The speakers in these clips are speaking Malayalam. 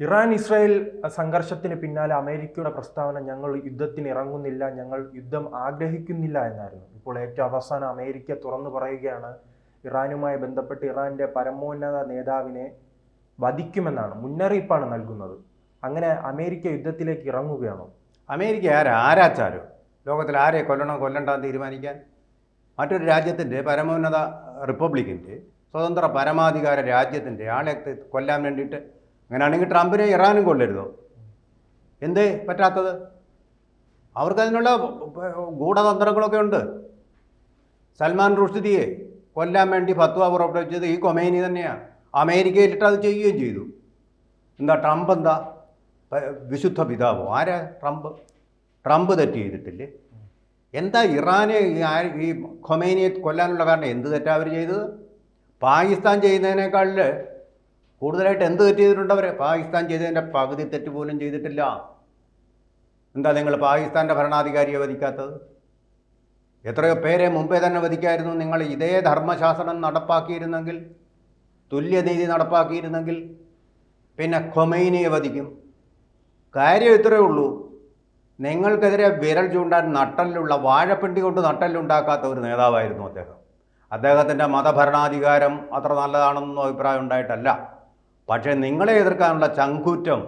ഇറാൻ ഇസ്രായേൽ സംഘർഷത്തിന് പിന്നാലെ അമേരിക്കയുടെ പ്രസ്താവന ഞങ്ങൾ യുദ്ധത്തിന് ഇറങ്ങുന്നില്ല, ഞങ്ങൾ യുദ്ധം ആഗ്രഹിക്കുന്നില്ല എന്നായിരുന്നു. ഇപ്പോൾ ഏറ്റവും അവസാനം അമേരിക്ക തുറന്നു പറയുകയാണ് ഇറാനുമായി ബന്ധപ്പെട്ട് ഇറാന്റെ പരമോന്നത നേതാവിനെ വധിക്കുമെന്നാണ് മുന്നറിയിപ്പാണ് നൽകുന്നത്. അങ്ങനെ അമേരിക്ക യുദ്ധത്തിലേക്ക് ഇറങ്ങുകയാണോ? അമേരിക്ക ആരാച്ചാരോ ലോകത്തിൽ ആരെ കൊല്ലണോ കൊല്ലണ്ടെന്ന് തീരുമാനിക്കാൻ? മറ്റൊരു രാജ്യത്തിൻ്റെ പരമോന്നത റിപ്പബ്ലിക്കിൻ്റെ സ്വതന്ത്ര പരമാധികാര രാജ്യത്തിൻ്റെ ആളെ കൊല്ലാൻ വേണ്ടിയിട്ട് അങ്ങനെയാണെങ്കിൽ ട്രംപിനെ ഇറാനും കൊല്ലരുതോ? എന്തേ പറ്റാത്തത്? അവർക്കതിനുള്ള ഗൂഢതന്ത്രങ്ങളൊക്കെ ഉണ്ട്. സൽമാൻ റുഷ്ദിയെ കൊല്ലാൻ വേണ്ടി ഫത്വ പുറപ്പെടുവിച്ചത് ഈ കൊമേനി തന്നെയാണ്. അമേരിക്കയിലിട്ട് അത് ചെയ്യുകയും ചെയ്തു. എന്താ ട്രംപ് എന്താ വിശുദ്ധ പിതാവോ? ആരാ ട്രംപ് തെറ്റ് ചെയ്തിട്ടില്ലേ? എന്താ ഇറാനെ ഈ ഖൊമേനിയെ കൊല്ലാനുള്ള കാരണം എന്ത് തെറ്റാ അവർ ചെയ്തത്? പാകിസ്ഥാൻ ചെയ്യുന്നതിനേക്കാളിൽ കൂടുതലായിട്ട് എന്ത് തെറ്റ് ചെയ്തിട്ടുണ്ട് അവർ? പാകിസ്ഥാൻ ചെയ്തതിൻ്റെ പകുതി തെറ്റ് പോലും ചെയ്തിട്ടില്ല. എന്താ നിങ്ങൾ പാകിസ്ഥാൻ്റെ ഭരണാധികാരിയെ വധിക്കാത്തത്? എത്രയോ പേരെ മുമ്പേ തന്നെ വധിക്കായിരുന്നു. നിങ്ങൾ ഇതേ ധർമ്മശാസ്ത്രം നടപ്പാക്കിയിരുന്നെങ്കിൽ, തുല്യനീതി നടപ്പാക്കിയിരുന്നെങ്കിൽ പിന്നെ ഖൊമൈനിയെ വധിക്കും. കാര്യം ഇത്രയേ ഉള്ളൂ. നിങ്ങൾക്കെതിരെ വിരൽ ചൂണ്ടാൻ നട്ടലുള്ള വാഴപ്പിണ്ടി കൊണ്ട് നട്ടല്ലുണ്ടാക്കാത്ത ഒരു നേതാവായിരുന്നു അദ്ദേഹം. അദ്ദേഹത്തിൻ്റെ മതഭരണാധികാരം അത്ര നല്ലതാണെന്നൊന്നും അഭിപ്രായം ഉണ്ടായിട്ടല്ല. പക്ഷേ നിങ്ങളെ എതിർക്കാനുള്ള ചങ്കൂറ്റം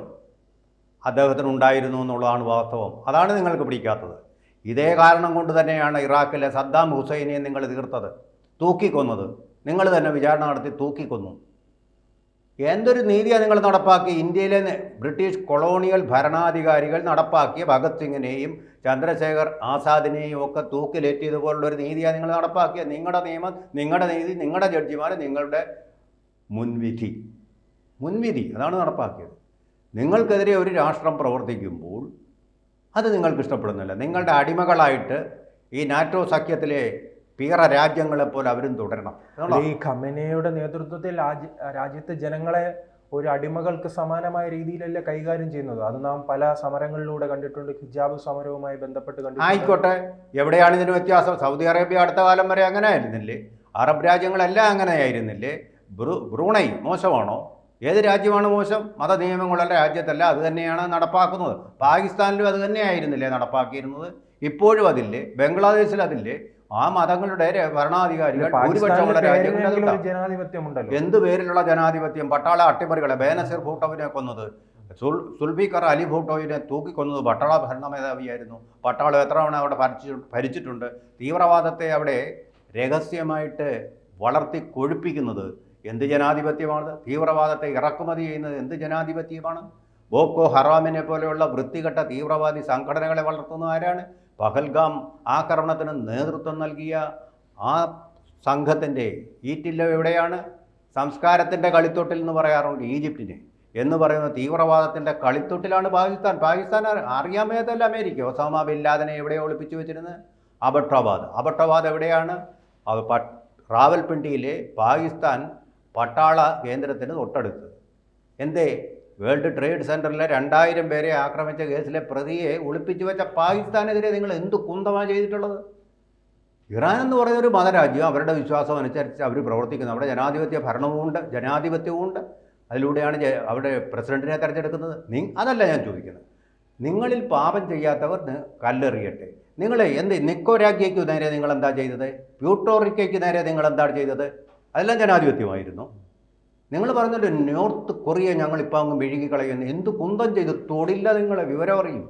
അദ്ദേഹത്തിനുണ്ടായിരുന്നു എന്നുള്ളതാണ് വാസ്തവം. അതാണ് നിങ്ങൾക്ക് പിടിക്കാത്തത്. ഇതേ കാരണം കൊണ്ട് തന്നെയാണ് ഇറാഖിലെ സദ്ദാം ഹുസൈനെ നിങ്ങൾ തീർത്തത്, തൂക്കിക്കൊന്നത്. നിങ്ങൾ തന്നെ വിചാരണ നടത്തി തൂക്കിക്കൊന്നു. എന്തൊരു നീതിയാണ് നിങ്ങൾ നടപ്പാക്കി? ഇന്ത്യയിലെ ബ്രിട്ടീഷ് കൊളോണിയൽ ഭരണാധികാരികൾ നടപ്പാക്കിയ ഭഗത് സിംഗിനെയും ചന്ദ്രശേഖർ ആസാദിനെയും ഒക്കെ തൂക്കിലേറ്റിയതുപോലുള്ളൊരു നീതിയാണ് നിങ്ങൾ നടപ്പാക്കിയത്. നിങ്ങളുടെ നിയമം, നിങ്ങളുടെ നീതി, നിങ്ങളുടെ ജഡ്ജിമാർ, നിങ്ങളുടെ മുൻവിധി അതാണ് നടപ്പാക്കിയത്. നിങ്ങൾക്കെതിരെ ഒരു രാഷ്ട്രം പ്രവർത്തിക്കുമ്പോൾ അത് നിങ്ങൾക്ക് ഇഷ്ടപ്പെടുന്നില്ല. നിങ്ങളുടെ അടിമകളായിട്ട് ഈ നാറ്റോ സഖ്യത്തിലെ പീറ രാജ്യങ്ങളെപ്പോലെ അവരും തുടരണം. ഈ ഖമേനിയുടെ നേതൃത്വത്തിൽ രാജ്യത്തെ ജനങ്ങളെ ഒരു അടിമകൾക്ക് സമാനമായ രീതിയിലല്ല കൈകാര്യം ചെയ്യുന്നത്. അത് നാം പല സമരങ്ങളിലൂടെ കണ്ടിട്ടുണ്ട്. ഹിജാബ് സമരവുമായി ബന്ധപ്പെട്ട് കണ്ടിട്ടുണ്ട്. ആയിക്കോട്ടെ, എവിടെയാണ് ഇതിന് വ്യത്യാസം? സൗദി അറേബ്യ അടുത്ത കാലം വരെ അങ്ങനെ ആയിരുന്നില്ലേ? അറബ് രാജ്യങ്ങളെല്ലാം അങ്ങനെ ആയിരുന്നില്ലേ? ബ്രൂണൈ മോശമാണോ? ഏത് രാജ്യമാണ് മോശം? മത നിയമങ്ങളുള്ള രാജ്യത്തല്ല അത് തന്നെയാണ് നടപ്പാക്കുന്നത്. പാകിസ്ഥാനിലും അത് തന്നെയായിരുന്നില്ലേ നടപ്പാക്കിയിരുന്നത്? ഇപ്പോഴും അതില്ലേ? ബംഗ്ലാദേശിൽ അതില്ലേ? ആ മതങ്ങളുടെ ഭരണാധികാരികൾ ഭൂരിപക്ഷമുള്ള രാജ്യങ്ങളിൽ എന്ത് പേരിലുള്ള ജനാധിപത്യം? പട്ടാള അട്ടിമറികളെ, ബേനസീർ ഭൂട്ടോവിനെ കൊന്നത്, സുൽഫിക്കർ അലി ഭൂട്ടോവിനെ തൂക്കിക്കൊന്നത് പട്ടാള ഭരണ മേധാവിയായിരുന്നു. പട്ടാളം എത്ര തവണ അവിടെ ഭരിച്ചിട്ടുണ്ട്. തീവ്രവാദത്തെ അവിടെ രഹസ്യമായിട്ട് വളർത്തി കൊഴുപ്പിക്കുന്നത് എന്ത് ജനാധിപത്യമാണ്? തീവ്രവാദത്തെ ഇറക്കുമതി ചെയ്യുന്നത് എന്ത് ജനാധിപത്യമാണ്? ബോക്കോ ഹറാമിനെ പോലെയുള്ള വൃത്തികെട്ട തീവ്രവാദി സംഘടനകളെ വളർത്തുന്ന ആരാണ്? പഹൽഗാം ആക്രമണത്തിന് നേതൃത്വം നൽകിയ ആ സംഘത്തിൻ്റെ ഈറ്റില്ല എവിടെയാണ്? സംസ്കാരത്തിൻ്റെ കളിത്തൊട്ടിൽ എന്ന് പറയാറുണ്ട് ഈജിപ്തിനെ. എന്ന് പറയുന്ന തീവ്രവാദത്തിൻ്റെ കളിത്തൊട്ടിലാണ് പാകിസ്ഥാൻ അറിയാമേതല്ല അമേരിക്ക. ഒസാമ ബിൻ ലാദനെ എവിടെയോ ഒളിപ്പിച്ചു വെച്ചിരുന്നത്? അബട്ടവാദ് എവിടെയാണ്? റാവൽപിണ്ടിയിലെ പാകിസ്ഥാൻ പട്ടാള കേന്ദ്രത്തിന് തൊട്ടടുത്ത്. എന്തേ? വേൾഡ് ട്രേഡ് സെൻറ്ററിലെ 2000 പേരെ ആക്രമിച്ച കേസിലെ പ്രതിയെ ഒളിപ്പിച്ചു വെച്ച പാകിസ്ഥാനെതിരെ നിങ്ങൾ എന്ത് കുന്തമാണ് ചെയ്തിട്ടുള്ളത്? ഇറാൻ എന്ന് പറയുന്നൊരു മതരാജ്യം, അവരുടെ വിശ്വാസം അനുസരിച്ച് അവർ പ്രവർത്തിക്കുന്നു. അവിടെ ജനാധിപത്യ ഭരണവുമുണ്ട്, ജനാധിപത്യവുമുണ്ട്. അതിലൂടെയാണ് അവിടെ പ്രസിഡന്റിനെ തിരഞ്ഞെടുക്കുന്നത്. അതല്ല ഞാൻ ചോദിക്കുന്നത്. നിങ്ങളിൽ പാപം ചെയ്യാത്തവർ കല്ലെറിയട്ടെ. നിങ്ങൾ നിക്കോരാഗ്യയ്ക്ക് നേരെ നിങ്ങൾ എന്താ ചെയ്തത്? പ്യൂട്ടോറിക്കയ്ക്ക് നേരെ നിങ്ങൾ എന്താണ് ചെയ്തത്? അതെല്ലാം ജനാധിപത്യമായിരുന്നു. നിങ്ങൾ പറഞ്ഞിട്ട് നോർത്ത് കൊറിയ ഞങ്ങളിപ്പോൾ അങ്ങ് മെഴുകിക്കളയുന്നു. എന്ത് കുന്തം ചെയ്ത് തൊടില്ല നിങ്ങളെ? വിവരം അറിയും.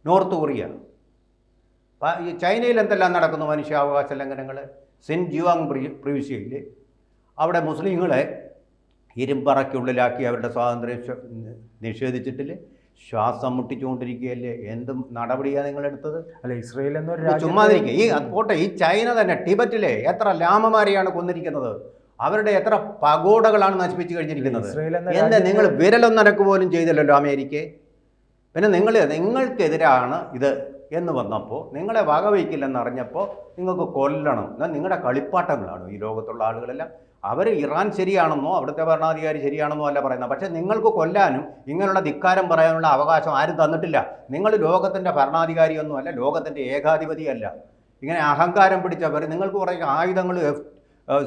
നോർത്ത് കൊറിയ, ഈ ചൈനയിൽ എന്തെല്ലാം നടക്കുന്നു മനുഷ്യാവകാശ ലംഘനങ്ങൾ? സിൻജിയാങ് പ്രവിശ്യയിൽ അവിടെ മുസ്ലിങ്ങളെ ഇരുമ്പറയ്ക്കുള്ളിലാക്കി അവരുടെ സ്വാതന്ത്ര്യം നിഷേധിച്ചിട്ടില്ലേ? ശ്വാസം മുട്ടിച്ചുകൊണ്ടിരിക്കുകയല്ലേ? എന്തും നടപടിയാണ് നിങ്ങളെടുത്തത്? അല്ല, ഇസ്രയേൽ എന്നൊരു ചുമ്മാതിരിക്കുക. പോട്ടെ, ഈ ചൈന തന്നെ ടിബറ്റിലെ എത്ര ലാമമാരെയാണ് കൊന്നിരിക്കുന്നത്? അവരുടെ എത്ര പഗോഡകളാണ് നശിപ്പിച്ചു കഴിഞ്ഞിരിക്കുന്നത്? എന്താ നിങ്ങൾ വിരലൊന്നനക്ക് പോലും ചെയ്തില്ലല്ലോ അമേരിക്ക. പിന്നെ നിങ്ങൾക്കെതിരാണ് ഇത് എന്ന് വന്നപ്പോൾ, നിങ്ങളെ വകവയ്ക്കില്ലെന്ന് അറിഞ്ഞപ്പോൾ നിങ്ങൾക്ക് കൊല്ലണം. എന്നാൽ നിങ്ങളുടെ കളിപ്പാട്ടങ്ങളാണ് ഈ ലോകത്തുള്ള ആളുകളെല്ലാം. അവർ ഇറാൻ ശരിയാണെന്നോ അവിടുത്തെ ഭരണാധികാരി ശരിയാണെന്നോ അല്ല പറയുന്നത്. പക്ഷേ നിങ്ങൾക്ക് കൊല്ലാനും ഇങ്ങനെയുള്ള ധിക്കാരം പറയാനുള്ള അവകാശം ആരും തന്നിട്ടില്ല. നിങ്ങൾ ലോകത്തിൻ്റെ ഭരണാധികാരിയൊന്നുമല്ല, ലോകത്തിൻ്റെ ഏകാധിപതിയല്ല. ഇങ്ങനെ അഹങ്കാരം പിടിച്ചവർ, നിങ്ങൾക്ക് കുറേ ആയുധങ്ങൾ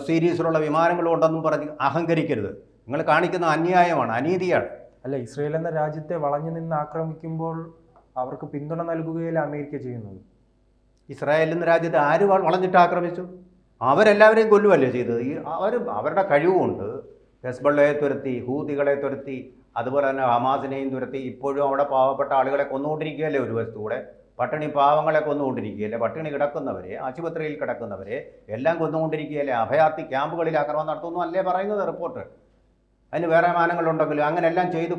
സീരീസിലുള്ള വിമാനങ്ങൾ ഉണ്ടെന്നും പറഞ്ഞ് അഹങ്കരിക്കരുത്. നിങ്ങൾ കാണിക്കുന്ന അന്യായമാണ്, അനീതിയാണ്. അല്ല, ഇസ്രയേൽ എന്ന രാജ്യത്തെ വളഞ്ഞു നിന്ന് ആക്രമിക്കുമ്പോൾ അവർക്ക് പിന്തുണ നൽകുകയല്ല അമേരിക്ക ചെയ്യുന്നത്. ഇസ്രായേൽ എന്ന രാജ്യത്തെ ആര് വളഞ്ഞിട്ട് ആക്രമിച്ചു? അവരെല്ലാവരെയും കൊല്ലുമല്ലേ ചെയ്തത്. അവരുടെ കഴിവുകൊണ്ട് ഹെസ്ബള്ളയെ തുരത്തി, ഹൂതികളെ തുരത്തി, അതുപോലെ തന്നെ ഹമാസിനെയും തുരത്തി. ഇപ്പോഴും അവിടെ പാവപ്പെട്ട ആളുകളെ കൊന്നുകൊണ്ടിരിക്കുകയല്ലേ ഒരു വശത്തൂടെ. പട്ടിണി പാവങ്ങളെ കൊന്നുകൊണ്ടിരിക്കുകയല്ലേ, പട്ടിണി കിടക്കുന്നവരെ, ആശുപത്രിയിൽ കിടക്കുന്നവരെ എല്ലാം കൊന്നുകൊണ്ടിരിക്കുകയല്ലേ. അഭയാർത്ഥി ക്യാമ്പുകളിൽ ആക്രമണം നടത്തുന്നു അല്ലേ പറയുന്നത് റിപ്പോർട്ട്. അതിന് വേറെ മാനങ്ങളുണ്ടെങ്കിലും അങ്ങനെല്ലാം ചെയ്ത്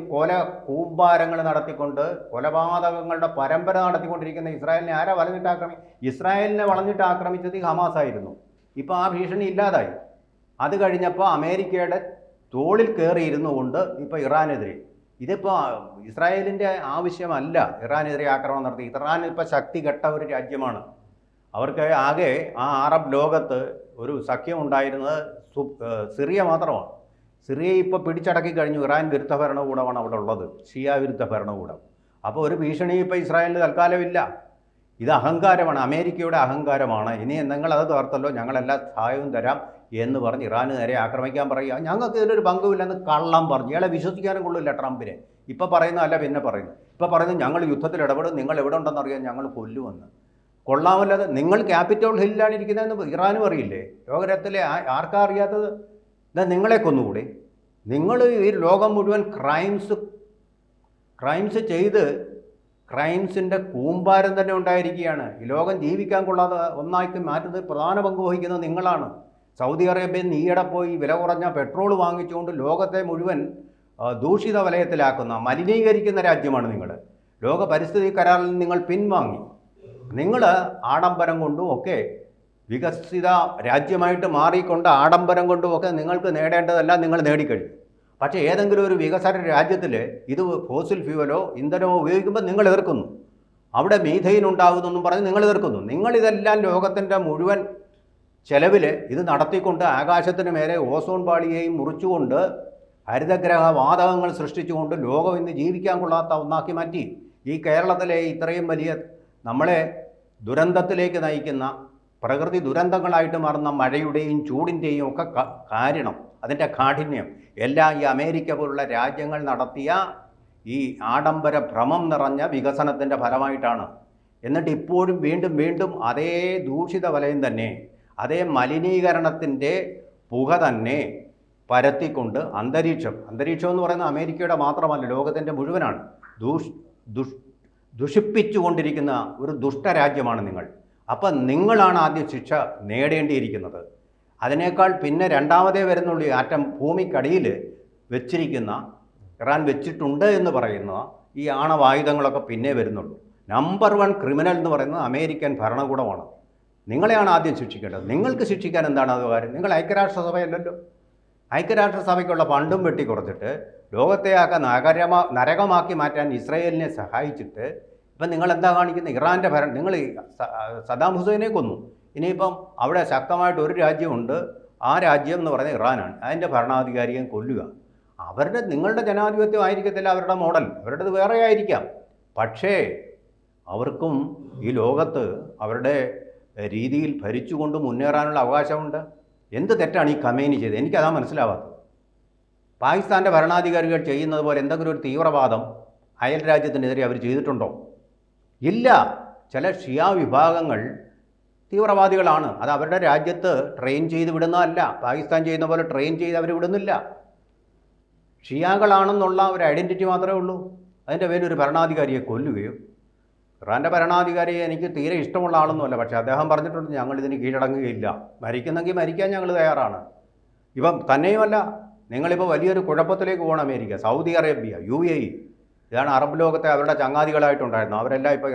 കൂമ്പാരങ്ങൾ നടത്തിക്കൊണ്ട് കൊലപാതകങ്ങളുടെ പരമ്പര നടത്തിക്കൊണ്ടിരിക്കുന്ന ഇസ്രായേലിനെ ആരാ വളഞ്ഞിട്ട് ഇസ്രായേലിനെ വളഞ്ഞിട്ട് ആക്രമിച്ചത് ഈ ഹമാസായിരുന്നു. ഇപ്പോൾ ആ ഭീഷണി ഇല്ലാതായി. അത് കഴിഞ്ഞപ്പോൾ അമേരിക്കയുടെ തോളിൽ കയറിയിരുന്നു കൊണ്ട് ഇപ്പോൾ ഇറാനെതിരെ. ഇതിപ്പോൾ ഇസ്രായേലിൻ്റെ ആവശ്യമല്ല ഇറാനെതിരെ ആക്രമണം നടത്തി. ഇറാൻ ഇപ്പോൾ ശക്തി കെട്ട ഒരു രാജ്യമാണ്. അവർക്ക് ആകെ ആ അറബ് ലോകത്ത് ഒരു സഖ്യം ഉണ്ടായിരുന്നത് സിറിയ മാത്രമാണ്. സിറിയ ഇപ്പോൾ പിടിച്ചടക്കി കഴിഞ്ഞു. ഇറാൻ വിരുദ്ധ ഭരണകൂടമാണ് അവിടെ ഉള്ളത്, ഷിയ വിരുദ്ധ ഭരണകൂടം. അപ്പോൾ ഒരു ഭീഷണി ഇപ്പോൾ ഇസ്രായേലിന് തൽക്കാലമില്ല. ഇത് അഹങ്കാരമാണ്, അമേരിക്കയുടെ അഹങ്കാരമാണ്. ഇനി നിങ്ങളത് തീർത്തല്ലോ, ഞങ്ങളെല്ലാ സഹായവും തരാം എന്ന് പറഞ്ഞ് ഇറാന് നേരെ ആക്രമിക്കാൻ പറയുക. ഞങ്ങൾക്ക് ഇതിലൊരു പങ്കുമില്ലെന്ന് കള്ളം പറഞ്ഞു. ഇയാളെ വിശ്വസിക്കാനും കൊള്ളില്ല ട്രംപിനെ. ഇപ്പോൾ പറയുന്നതല്ല പിന്നെ പറയുന്നു. ഇപ്പോൾ പറയുന്നത് ഞങ്ങൾ യുദ്ധത്തിൽ ഇടപെടും, നിങ്ങൾ എവിടെ ഉണ്ടെന്ന് അറിയാൻ ഞങ്ങൾ കൊല്ലുമെന്ന്. കൊള്ളാമല്ലാതെ നിങ്ങൾ ക്യാപിറ്റൽ ഹില്ലിലാണ് ഇരിക്കുന്നതെന്ന് ഇറാനും അറിയില്ലേ? ലോകരത്തിലെ ആർക്കാ അറിയാത്തത്? എന്നാൽ നിങ്ങളെ കൊന്നുകൂടി. നിങ്ങൾ ഈ ലോകം മുഴുവൻ ക്രൈംസ് ചെയ്ത് ക്രൈംസിൻ്റെ കൂമ്പാരം തന്നെ ഉണ്ടായിരിക്കുകയാണ്. ഈ ലോകം ജീവിക്കാൻ കൊള്ളാതെ ഒന്നാക്കി മാറ്റുന്നത് പ്രധാന പങ്ക് വഹിക്കുന്നത് നിങ്ങളാണ്. സൗദി അറേബ്യൻ ഈയിടെ പോയി വില കുറഞ്ഞ പെട്രോൾ വാങ്ങിച്ചുകൊണ്ട് ലോകത്തെ മുഴുവൻ ദൂഷിത വലയത്തിലാക്കുന്ന, മലിനീകരിക്കുന്ന രാജ്യമാണ് നിങ്ങൾ. ലോക പരിസ്ഥിതി കരാറിൽ നിന്ന് നിങ്ങൾ പിൻവാങ്ങി. നിങ്ങൾ ആഡംബരം കൊണ്ടും ഒക്കെ വികസിത രാജ്യമായിട്ട് മാറിക്കൊണ്ട് ആഡംബരം കൊണ്ടും ഒക്കെ നിങ്ങൾക്ക് നേടേണ്ടതെല്ലാം നിങ്ങൾ നേടിക്കഴിഞ്ഞു. പക്ഷേ ഏതെങ്കിലും ഒരു വികസന രാജ്യത്തിൽ ഇത് ഫോസിൽ ഫ്യൂവലോ ഇന്ധനമോ ഉപയോഗിക്കുമ്പോൾ നിങ്ങൾ എതിർക്കുന്നു. അവിടെ മീഥെയിൻ ഉണ്ടാകുമെന്നും പറഞ്ഞ് നിങ്ങൾ എതിർക്കുന്നു. നിങ്ങളിതെല്ലാം ലോകത്തിൻ്റെ മുഴുവൻ ചെലവിൽ ഇത് നടത്തിക്കൊണ്ട് ആകാശത്തിന് മേലെ ഓസോൺ പാളിയെയും മുറിച്ചുകൊണ്ട് ഹരിതഗ്രഹ വാതകങ്ങൾ സൃഷ്ടിച്ചുകൊണ്ട് ലോകം ഇന്ന് ജീവിക്കാൻ കൊള്ളാത്ത ഒന്നാക്കി മാറ്റി. ഈ കേരളത്തിലെ ഇത്രയും വലിയ നമ്മളെ ദുരന്തത്തിലേക്ക് നയിക്കുന്ന പ്രകൃതി ദുരന്തങ്ങളായിട്ട് മാറുന്ന മഴയുടെയും ചൂടിൻ്റെയും ഒക്കെ കാരണം, അതിൻ്റെ കാഠിന്യം എല്ലാം ഈ അമേരിക്ക പോലുള്ള രാജ്യങ്ങൾ നടത്തിയ ഈ ആഡംബര ഭ്രമം നിറഞ്ഞ വികസനത്തിൻ്റെ ഫലമായിട്ടാണ്. എന്നിട്ട് ഇപ്പോഴും വീണ്ടും വീണ്ടും അതേ ദൂഷിത വലയം തന്നെ, അതേ മലിനീകരണത്തിൻ്റെ പുക തന്നെ പരത്തിക്കൊണ്ട് അന്തരീക്ഷം എന്ന് പറയുന്നത് അമേരിക്കയുടെ മാത്രമല്ല, ലോകത്തിൻ്റെ മുഴുവനാണ് ദുഷിപ്പിച്ചുകൊണ്ടിരിക്കുന്ന ഒരു ദുഷ്ടരാജ്യമാണ് നിങ്ങൾ. അപ്പം നിങ്ങളാണ് ആദ്യം ശിക്ഷ നേടേണ്ടിയിരിക്കുന്നത്. അതിനേക്കാൾ പിന്നെ രണ്ടാമതേ വരുന്നുള്ളൂ ആറ്റം ഭൂമിക്കടിയിൽ വെച്ചിരിക്കുന്ന, ഇറാൻ വെച്ചിട്ടുണ്ട് എന്ന് പറയുന്ന ഈ ആണവായുധങ്ങളൊക്കെ പിന്നെ വരുന്നുള്ളൂ. നമ്പർ 1 ക്രിമിനൽ എന്ന് പറയുന്നത് അമേരിക്കൻ ഭരണകൂടമാണ്. നിങ്ങളെയാണ് ആദ്യം ശിക്ഷിക്കേണ്ടത്. നിങ്ങൾക്ക് ശിക്ഷിക്കാൻ എന്താണ് അത് കാര്യം? നിങ്ങൾ ഐക്യരാഷ്ട്രസഭയല്ലല്ലോ. ഐക്യരാഷ്ട്രസഭയ്ക്കുള്ള ഫണ്ടും വെട്ടിക്കുറച്ചിട്ട് ലോകത്തെ നരകമാക്കി മാറ്റാൻ ഇസ്രായേലിനെ സഹായിച്ചിട്ട് ഇപ്പം നിങ്ങൾ എന്താ കാണിക്കുന്നത്? ഇറാൻ്റെ നിങ്ങൾ സദ്ദാം ഹുസൈനെ കൊന്നു. ഇനിയിപ്പം അവിടെ ശക്തമായിട്ട് ഒരു രാജ്യമുണ്ട്, ആ രാജ്യം എന്ന് പറയുന്നത് ഇറാനാണ്. അതിൻ്റെ ഭരണാധികാരിയെ കൊല്ലുക. നിങ്ങളുടെ ജനാധിപത്യം ആയിരിക്കത്തില്ല അവരുടെ മോഡൽ, അവരുടേത് വേറെ ആയിരിക്കാം. പക്ഷേ അവർക്കും ഈ ലോകത്ത് അവരുടെ രീതിയിൽ ഭരിച്ചുകൊണ്ട് മുന്നേറാനുള്ള അവകാശമുണ്ട്. എന്ത് തെറ്റാണ് ഈ ഖമേനി ചെയ്തത്? എനിക്കതാ മനസ്സിലാവാത്തത്. പാകിസ്ഥാൻ്റെ ഭരണാധികാരികൾ ചെയ്യുന്നത് പോലെ എന്തെങ്കിലും ഒരു തീവ്രവാദം അയൽ രാജ്യത്തിനെതിരെ അവർ ചെയ്തിട്ടുണ്ടോ? ഇല്ല. ചില ഷിയ വിഭാഗങ്ങൾ തീവ്രവാദികളാണ്. അത് അവരുടെ രാജ്യത്ത് ട്രെയിൻ ചെയ്ത് വിടുന്നതല്ല. പാകിസ്ഥാൻ ചെയ്യുന്ന പോലെ ട്രെയിൻ ചെയ്ത് അവർ വിടുന്നില്ല. ഷിയാകളാണെന്നുള്ള ഒരു ഐഡൻറ്റിറ്റി മാത്രമേ ഉള്ളൂ. അതിൻ്റെ പേരിൽ ഒരു ഭരണാധികാരിയെ കൊല്ലുകയോ. ഇറാൻ്റെ ഭരണാധികാരിയെ എനിക്ക് തീരെ ഇഷ്ടമുള്ള ആളൊന്നുമല്ല. പക്ഷേ അദ്ദേഹം പറഞ്ഞിട്ടുണ്ട് ഞങ്ങളിതിന് കീഴടങ്ങുകയില്ല, മരിക്കുന്നെങ്കിൽ മരിക്കാൻ ഞങ്ങൾ തയ്യാറാണ്. ഇപ്പം തന്നെയുമല്ല, നിങ്ങളിപ്പോൾ വലിയൊരു കുഴപ്പത്തിലേക്ക് പോകണം. അമേരിക്ക, സൗദി അറേബ്യ, UAE, ഇതാണ് അറബ് ലോകത്തെ അവരുടെ ചങ്ങാതികളായിട്ടുണ്ടായിരുന്നു. അവരെല്ലാം ഇപ്പോൾ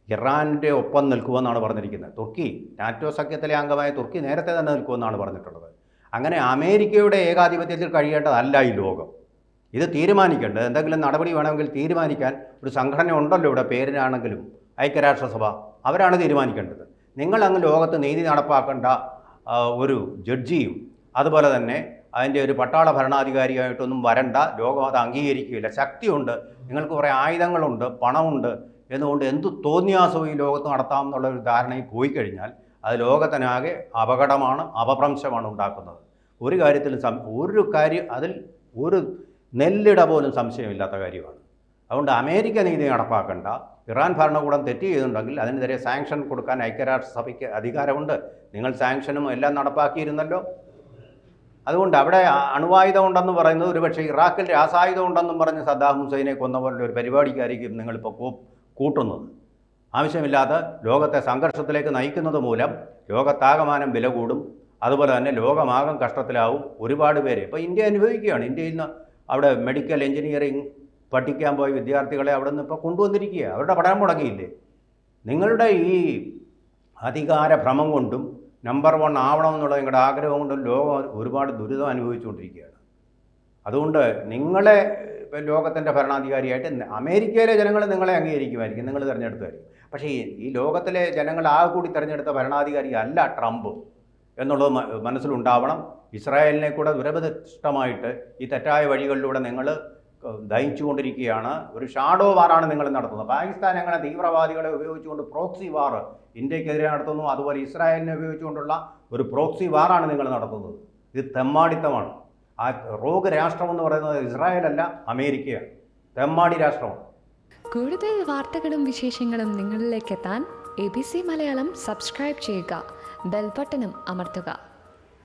ഇറാൻ്റെ ഒപ്പം നിൽക്കുമെന്നാണ് പറഞ്ഞിരിക്കുന്നത്. തുർക്കി, നാറ്റോ സഖ്യത്തിലെ അംഗമായ തുർക്കി നേരത്തെ തന്നെ നിൽക്കുമെന്നാണ് പറഞ്ഞിട്ടുള്ളത്. അങ്ങനെ അമേരിക്കയുടെ ഏകാധിപത്യത്തിൽ കഴിയേണ്ടതല്ല ഈ ലോകം. ഇത് തീരുമാനിക്കേണ്ടത്, എന്തെങ്കിലും നടപടി വേണമെങ്കിൽ തീരുമാനിക്കാൻ ഒരു സംഘടന ഉണ്ടല്ലോ ഇവിടെ, പേരിനാണെങ്കിലും ഐക്യരാഷ്ട്രസഭ, അവരാണ് തീരുമാനിക്കേണ്ടത്. നിങ്ങളങ്ങ് ലോകത്ത് നീതി നടപ്പാക്കേണ്ട ഒരു ജഡ്ജിയും അതുപോലെ തന്നെ അതിൻ്റെ ഒരു പട്ടാള ഭരണാധികാരിയായിട്ടൊന്നും വരണ്ട. ലോകം അത് അംഗീകരിക്കുകയില്ല. ശക്തിയുണ്ട്, നിങ്ങൾക്ക് കുറേ ആയുധങ്ങളുണ്ട്, പണമുണ്ട് എന്നുകൊണ്ട് എന്ത് തോന്നിയാസവും ഈ ലോകത്ത് നടത്താമെന്നുള്ള ഒരു ധാരണയിൽ പോയി കഴിഞ്ഞാൽ അത് ലോകത്തിനാകെ അപകടമാണ്, അപഭ്രംശമാണ് ഉണ്ടാക്കുന്നത്. ഒരു കാര്യത്തിൽ അതിൽ ഒരു നെല്ലിട പോലും സംശയമില്ലാത്ത കാര്യമാണ്. അതുകൊണ്ട് അമേരിക്ക നീതി നടപ്പാക്കേണ്ട, ഇറാൻ ഭരണകൂടം തെറ്റ് ചെയ്തിട്ടുണ്ടെങ്കിൽ അതിനെതിരെ സാങ്ഷൻ കൊടുക്കാൻ ഐക്യരാഷ്ട്രസഭയ്ക്ക് അധികാരമുണ്ട്. നിങ്ങൾ സാങ്ഷനും എല്ലാം നടപ്പാക്കിയിരുന്നല്ലോ. അതുകൊണ്ട് അവിടെ അണുവായുധം ഉണ്ടെന്ന് പറയുന്നത് ഒരുപക്ഷെ ഇറാഖിൽ രാസായുധം ഉണ്ടെന്നും പറഞ്ഞ് സദ്ദാം ഹുസൈനെ കൊന്ന പോലുള്ള ഒരു പരിപാടിക്കായിരിക്കും നിങ്ങളിപ്പോൾ കൂട്ടുന്നത്. ആവശ്യമില്ലാതെ ലോകത്തെ സംഘർഷത്തിലേക്ക് നയിക്കുന്നത് മൂലം ലോകത്താകമാനം വില കൂടും. അതുപോലെ തന്നെ ലോകമാകം കഷ്ടത്തിലാവും. ഒരുപാട് പേര് ഇപ്പോൾ ഇന്ത്യ അനുഭവിക്കുകയാണ്. ഇന്ത്യയിൽ നിന്ന് അവിടെ മെഡിക്കൽ എഞ്ചിനീയറിംഗ് പഠിക്കാൻ പോയ വിദ്യാർത്ഥികളെ അവിടെ നിന്ന് ഇപ്പോൾ കൊണ്ടുവന്നിരിക്കുക. അവരുടെ പഠനം മുടങ്ങിയില്ലേ? നിങ്ങളുടെ ഈ അധികാര ഭ്രമം കൊണ്ടും നമ്പർ 1 ആവണമെന്നുള്ള നിങ്ങളുടെ ആഗ്രഹം കൊണ്ടും ലോകം ഒരുപാട് ദുരിതം അനുഭവിച്ചുകൊണ്ടിരിക്കുകയാണ്. അതുകൊണ്ട് നിങ്ങളെ ലോകത്തിൻ്റെ ഭരണാധികാരിയായിട്ട് അമേരിക്കയിലെ ജനങ്ങൾ നിങ്ങളെ അംഗീകരിക്കുമായിരിക്കും, നിങ്ങൾ തിരഞ്ഞെടുക്കുമായിരിക്കും. പക്ഷേ ഈ ലോകത്തിലെ ജനങ്ങൾ ആകെ കൂടി തിരഞ്ഞെടുത്ത ഭരണാധികാരി അല്ല ട്രംപ് എന്നുള്ളത് മനസ്സിലുണ്ടാവണം. ഇസ്രായേലിനെ കൂടെ ദുരഭിഷ്ടമായിട്ട് ഈ തെറ്റായ വഴികളിലൂടെ നിങ്ങൾ ദഹിച്ചുകൊണ്ടിരിക്കുകയാണ്. ഒരു ഷാഡോ വാറാണ് നിങ്ങൾ നടത്തുന്നത്. പാകിസ്ഥാൻ അങ്ങനെ തീവ്രവാദികളെ ഉപയോഗിച്ചുകൊണ്ട് പ്രോക്സി വാർ ഇന്ത്യക്കെതിരെ നടത്തുന്നു. അതുപോലെ ഇസ്രായേലിനെ ഉപയോഗിച്ചുകൊണ്ടുള്ള ഒരു പ്രോക്സി വാറാണ് നിങ്ങൾ നടത്തുന്നത്. ഇത് തെമ്മാടിത്തമാണ്. ആ റോഗ് രാഷ്ട്രമെന്ന് പറയുന്നത് ഇസ്രായേലല്ല, അമേരിക്കയാണ്. തെമ്മാടി രാഷ്ട്രമാണ്. കൂടുതൽ വാർത്തകളും വിശേഷങ്ങളും നിങ്ങളിലേക്ക് എത്താൻ ABC മലയാളം സബ്സ്ക്രൈബ് ചെയ്യുക, ബെൽ ബട്ടണും അമർത്തുക.